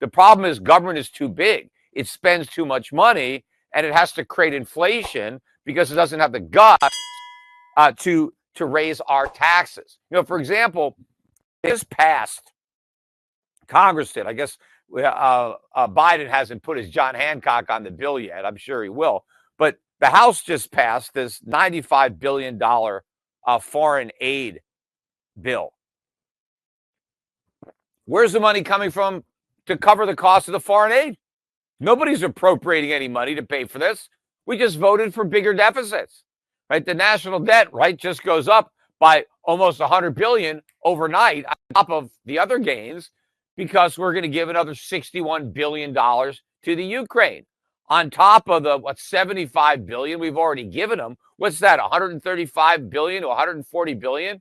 The problem is government is too big. It spends too much money, and it has to create inflation because it doesn't have the guts to raise our taxes. For example, this passed, Congress did. I guess Biden hasn't put his John Hancock on the bill yet. I'm sure he will. But the House just passed this $95 billion foreign aid bill. Where's the money coming from to cover the cost of the foreign aid? Nobody's appropriating any money to pay for this. We just voted for bigger deficits, right? The national debt, right, just goes up by almost $100 billion overnight on top of the other gains because we're going to give another $61 billion to the Ukraine on top of the, $75 billion we've already given them. What's that, $135 billion to $140 billion?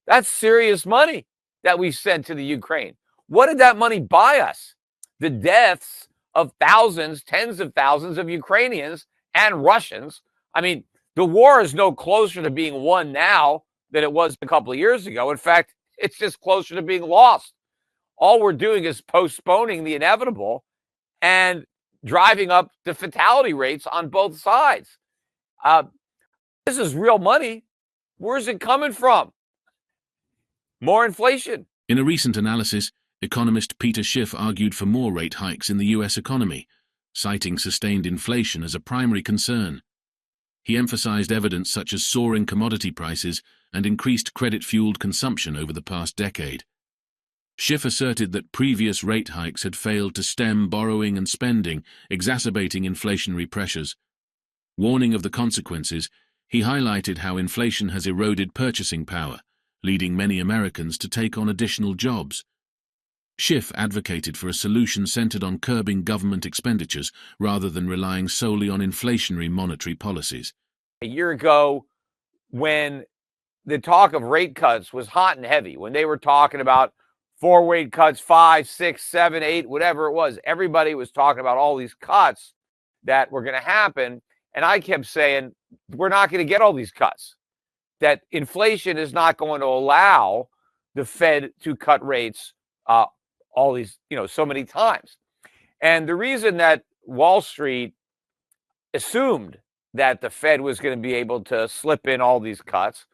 That's serious money that we sent to the Ukraine. What did that money buy us? The deaths of thousands, tens of thousands of Ukrainians and Russians. I mean, the war is no closer to being won now than it was a couple of years ago. In fact, it's just closer to being lost. All we're doing is postponing the inevitable and driving up the fatality rates on both sides. This is real money. Where's it coming from? More inflation. In a recent analysis, economist Peter Schiff argued for more rate hikes in the U.S. economy, citing sustained inflation as a primary concern. He emphasized evidence such as soaring commodity prices and increased credit-fueled consumption over the past decade. Schiff asserted that previous rate hikes had failed to stem borrowing and spending, exacerbating inflationary pressures. Warning of the consequences, he highlighted how inflation has eroded purchasing power, leading many Americans to take on additional jobs. Schiff advocated for a solution centered on curbing government expenditures rather than relying solely on inflationary monetary policies. A year ago, when the talk of rate cuts was hot and heavy, when they were talking about 4 rate cuts, 5, 6, 7, 8, whatever it was, everybody was talking about all these cuts that were going to happen. And I kept saying, we're not going to get all these cuts. That inflation is not going to allow the Fed to cut rates all these, so many times. And the reason that Wall Street assumed that the Fed was going to be able to slip in all these cuts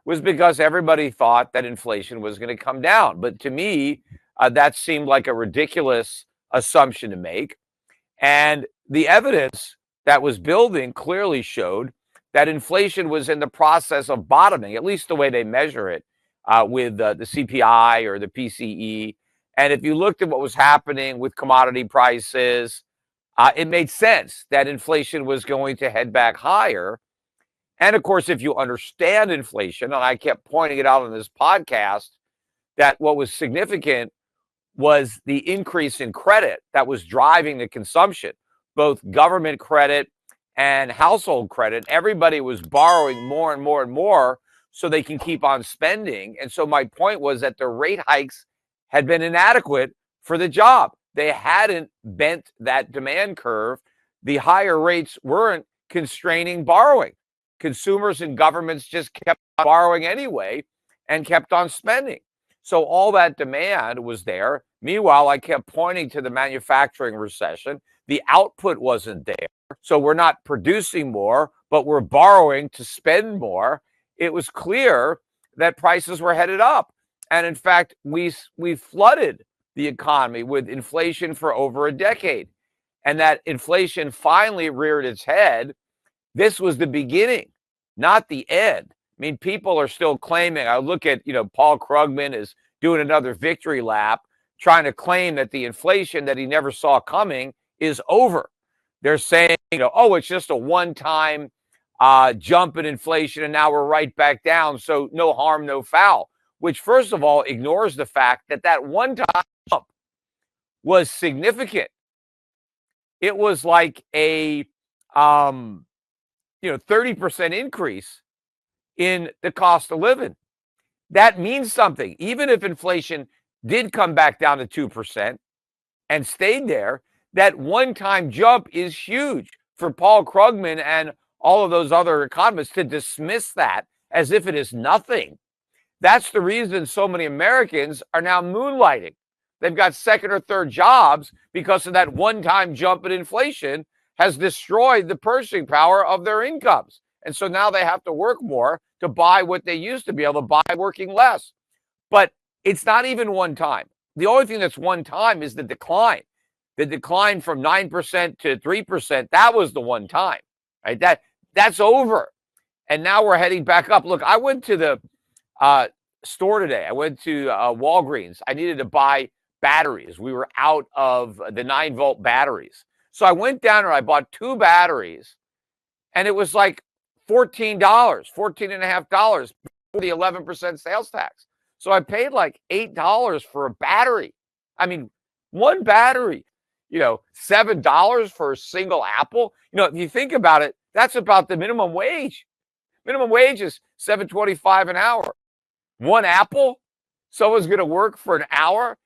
was because everybody thought that inflation was going to come down. But to me, that seemed like a ridiculous assumption to make. And the evidence that was building clearly showed that inflation was in the process of bottoming, at least the way they measure it with the CPI or the PCE. And if you looked at what was happening with commodity prices, it made sense that inflation was going to head back higher. And of course, if you understand inflation, and I kept pointing it out on this podcast, that what was significant was the increase in credit that was driving the consumption, both government credit and household credit. Everybody was borrowing more and more and more so they can keep on spending. And so my point was that the rate hikes had been inadequate for the job. They hadn't bent that demand curve. The higher rates weren't constraining borrowing. Consumers and governments just kept borrowing anyway and kept on spending. So all that demand was there. Meanwhile, I kept pointing to the manufacturing recession. The output wasn't there. So we're not producing more, but we're borrowing to spend more. It was clear that prices were headed up. And in fact, we flooded the economy with inflation for over a decade. And that inflation finally reared its head. This was the beginning, not the end. I mean, people are still claiming, I look at, Paul Krugman is doing another victory lap, trying to claim that the inflation that he never saw coming is over. They're saying, it's just a one-time jump in inflation, and now we're right back down, so no harm, no foul, which, first of all, ignores the fact that that one-time jump was significant. It was like a 30% increase in the cost of living. That means something. Even if inflation did come back down to 2% and stayed there, that one-time jump is huge. For Paul Krugman and all of those other economists to dismiss that as if it is nothing. That's the reason so many Americans are now moonlighting. They've got second or third jobs because of that one-time jump in inflation has destroyed the purchasing power of their incomes. And so now they have to work more to buy what they used to be able to buy working less. But it's not even one time. The only thing that's one time is the decline. The decline from 9% to 3%, that was the one time, right? That's over. And now we're heading back up. Look, I went to the store today. I went to Walgreens. I needed to buy batteries. We were out of the 9-volt batteries. So I went down and I bought 2 batteries, and it was like $14, $14.50 for the 11% sales tax. So I paid like $8 for a battery. I mean, one battery, $7 for a single apple. If you think about it, that's about the minimum wage. Minimum wage is $7.25 an hour. One apple, someone's going to work for an hour.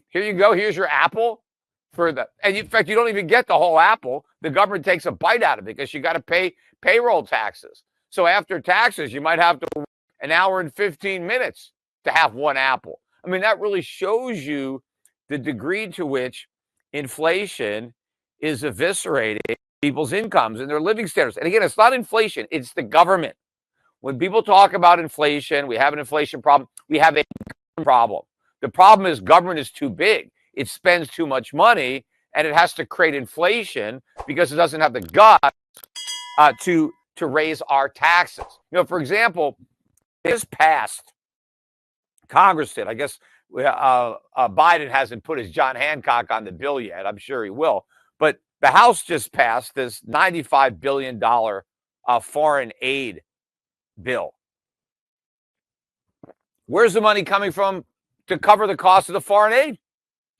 Here you go. Here's your apple and in fact, you don't even get the whole apple. The government takes a bite out of it because you got to pay payroll taxes. So after taxes, you might have to work an hour and 15 minutes to have one apple. I mean, that really shows you the degree to which inflation is eviscerating people's incomes and their living standards. And again, it's not inflation, it's the government. When people talk about inflation, we have an inflation problem, we have a problem. The problem is government is too big. It spends too much money, and it has to create inflation because it doesn't have the guts to raise our taxes. For example, this passed, Congress did. I guess Biden hasn't put his John Hancock on the bill yet. I'm sure he will. But the House just passed this $95 billion foreign aid bill. Where's the money coming from to cover the cost of the foreign aid?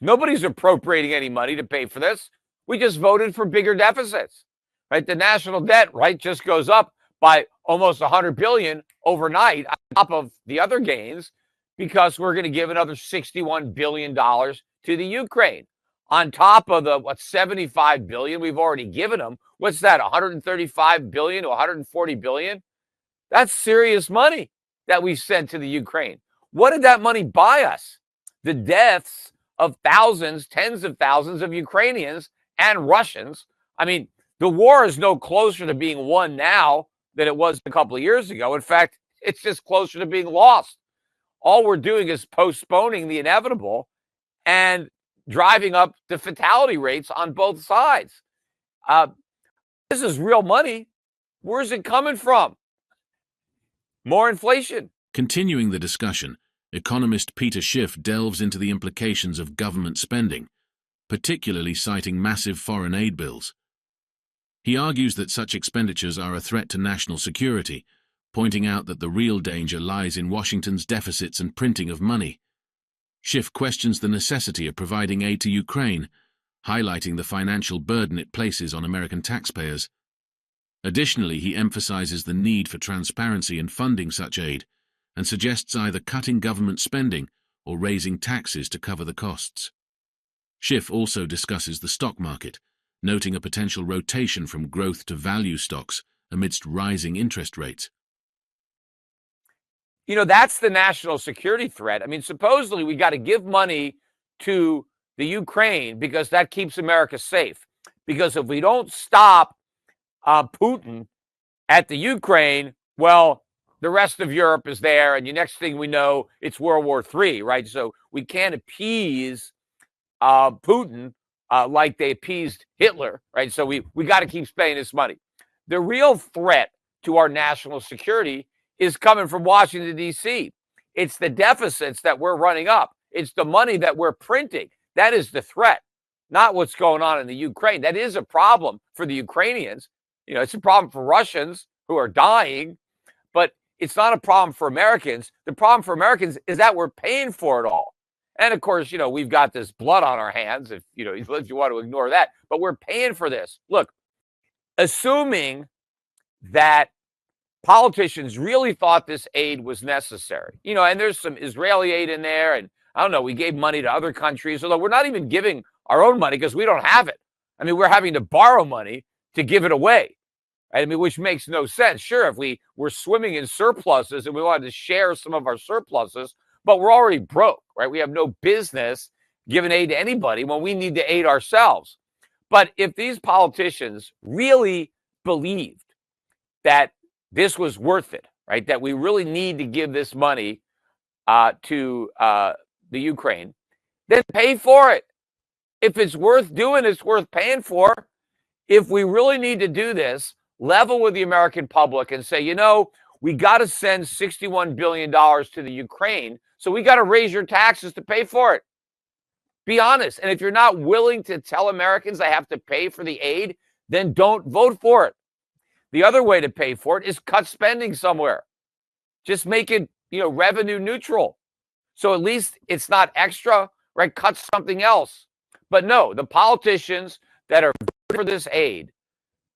Nobody's appropriating any money to pay for this. We just voted for bigger deficits, right? The national debt, right, just goes up by almost $100 billion overnight on top of the other gains because we're going to give another $61 billion to the Ukraine on top of the, $75 billion we've already given them. What's that, $135 billion to $140 billion? That's serious money that we sent to the Ukraine. What did that money buy us? The deaths of thousands, tens of thousands of Ukrainians and Russians. I mean, the war is no closer to being won now than it was a couple of years ago. In fact, it's just closer to being lost. All we're doing is postponing the inevitable and driving up the fatality rates on both sides. This is real money. Where's it coming from? More inflation. Continuing the discussion, economist Peter Schiff delves into the implications of government spending, particularly citing massive foreign aid bills. He argues that such expenditures are a threat to national security, pointing out that the real danger lies in Washington's deficits and printing of money. Schiff questions the necessity of providing aid to Ukraine, highlighting the financial burden it places on American taxpayers. Additionally, he emphasizes the need for transparency in funding such aid, and suggests either cutting government spending or raising taxes to cover the costs. Schiff also discusses the stock market, noting a potential rotation from growth to value stocks amidst rising interest rates. That's the national security threat. I mean, supposedly we got to give money to the Ukraine because that keeps America safe. Because if we don't stop Putin at the Ukraine, well, the rest of Europe is there, and the next thing we know, it's World War III, right? So we can't appease Putin like they appeased Hitler, right? So we got to keep spending this money. The real threat to our national security is coming from Washington, D.C. It's the deficits that we're running up. It's the money that we're printing. That is the threat, not what's going on in the Ukraine. That is a problem for the Ukrainians. It's a problem for Russians who are dying, but it's not a problem for Americans. The problem for Americans is that we're paying for it all. And of course, we've got this blood on our hands if you want to ignore that, but we're paying for this. Look, assuming that politicians really thought this aid was necessary, and there's some Israeli aid in there, and I don't know, we gave money to other countries, although we're not even giving our own money because we don't have it. I mean, we're having to borrow money to give it away. Right? I mean, which makes no sense. Sure, if we were swimming in surpluses and we wanted to share some of our surpluses, but we're already broke, right? We have no business giving aid to anybody when we need to aid ourselves. But if these politicians really believed that this was worth it, right, that we really need to give this money to the Ukraine, then pay for it. If it's worth doing, it's worth paying for. If we really need to do this, level with the American public and say, we got to send $61 billion to the Ukraine, so we got to raise your taxes to pay for it. Be honest. And if you're not willing to tell Americans they have to pay for the aid, then don't vote for it. The other way to pay for it is cut spending somewhere. Just make it, revenue neutral. So at least it's not extra, right? Cut something else. But no, the politicians that are voting for this aid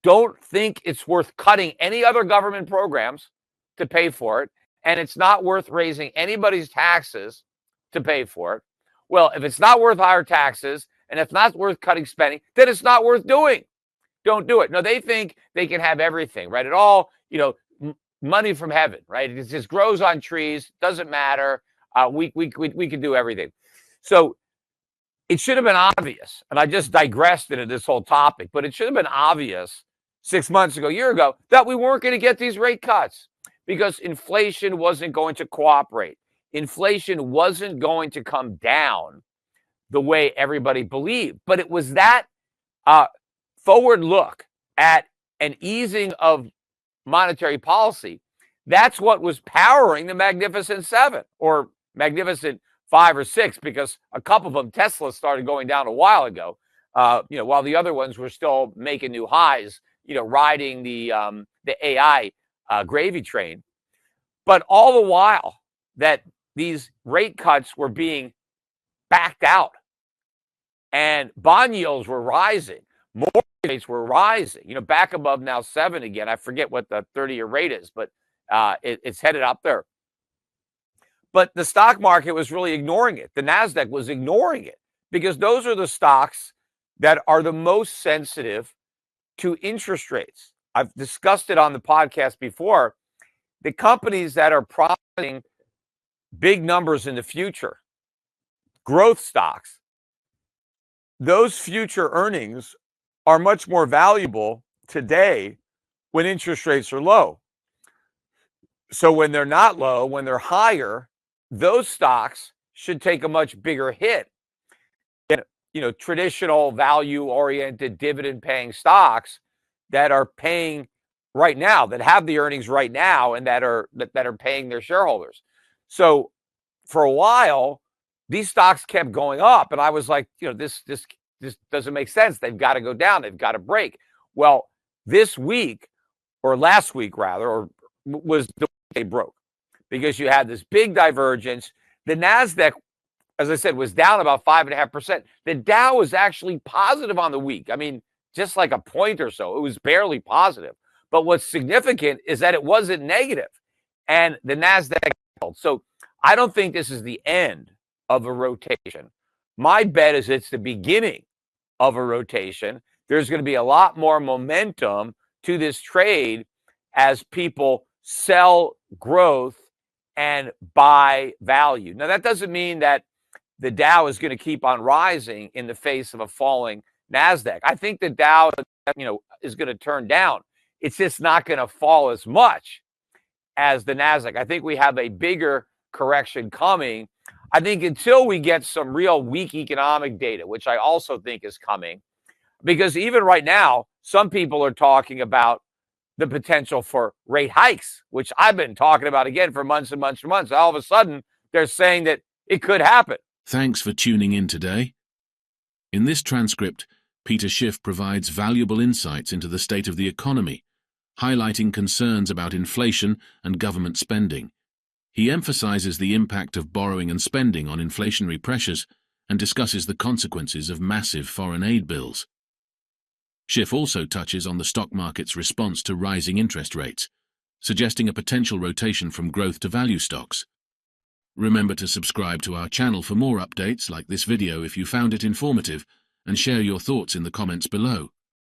don't think it's worth cutting any other government programs to pay for it, and it's not worth raising anybody's taxes to pay for it. Well, if it's not worth higher taxes and it's not worth cutting spending, then it's not worth doing. Don't do it. No, they think they can have everything, right? It all, money from heaven, right? It just grows on trees. Doesn't matter. We can do everything. So it should have been obvious, and I just digressed into this whole topic, but it should have been obvious 6 months ago, a year ago, that we weren't going to get these rate cuts because inflation wasn't going to cooperate. Inflation wasn't going to come down the way everybody believed. But it was that forward look at an easing of monetary policy. That's what was powering the Magnificent Seven, or Magnificent 5 or 6, because a couple of them, Tesla, started going down a while ago, while the other ones were still making new highs, riding the AI gravy train. But all the while that these rate cuts were being backed out and bond yields were rising, mortgage rates were rising, back above now 7 again. I forget what the 30-year rate is, but it's headed up there. But the stock market was really ignoring it. The NASDAQ was ignoring it because those are the stocks that are the most sensitive to interest rates. I've discussed it on the podcast before. The companies that are promising big numbers in the future, growth stocks, those future earnings are much more valuable today when interest rates are low. So when they're not low, when they're higher, those stocks should take a much bigger hit than, traditional value-oriented dividend-paying stocks that are paying right now, that have the earnings right now, and that are paying their shareholders. So for a while, these stocks kept going up, and I was like, this doesn't make sense. They've got to go down. They've got to break. Well, this week, or last week rather, or was the week they broke, because you had this big divergence. The NASDAQ, as I said, was down about 5.5%. The Dow was actually positive on the week. I mean, just like a point or so. It was barely positive. But what's significant is that it wasn't negative, and the NASDAQ held. So I don't think this is the end of a rotation. My bet is it's the beginning of a rotation. There's going to be a lot more momentum to this trade as people sell growth and buy value. Now, that doesn't mean that the Dow is going to keep on rising in the face of a falling NASDAQ. I think the Dow, is going to turn down. It's just not going to fall as much as the NASDAQ. I think we have a bigger correction coming. I think until we get some real weak economic data, which I also think is coming, because even right now, some people are talking about the potential for rate hikes, which I've been talking about again for months and months and months. All of a sudden, they're saying that it could happen. Thanks for tuning in today. In this transcript, Peter Schiff provides valuable insights into the state of the economy, highlighting concerns about inflation and government spending. He emphasizes the impact of borrowing and spending on inflationary pressures and discusses the consequences of massive foreign aid bills. Schiff also touches on the stock market's response to rising interest rates, suggesting a potential rotation from growth to value stocks. Remember to subscribe to our channel for more updates like this video if you found it informative, and share your thoughts in the comments below.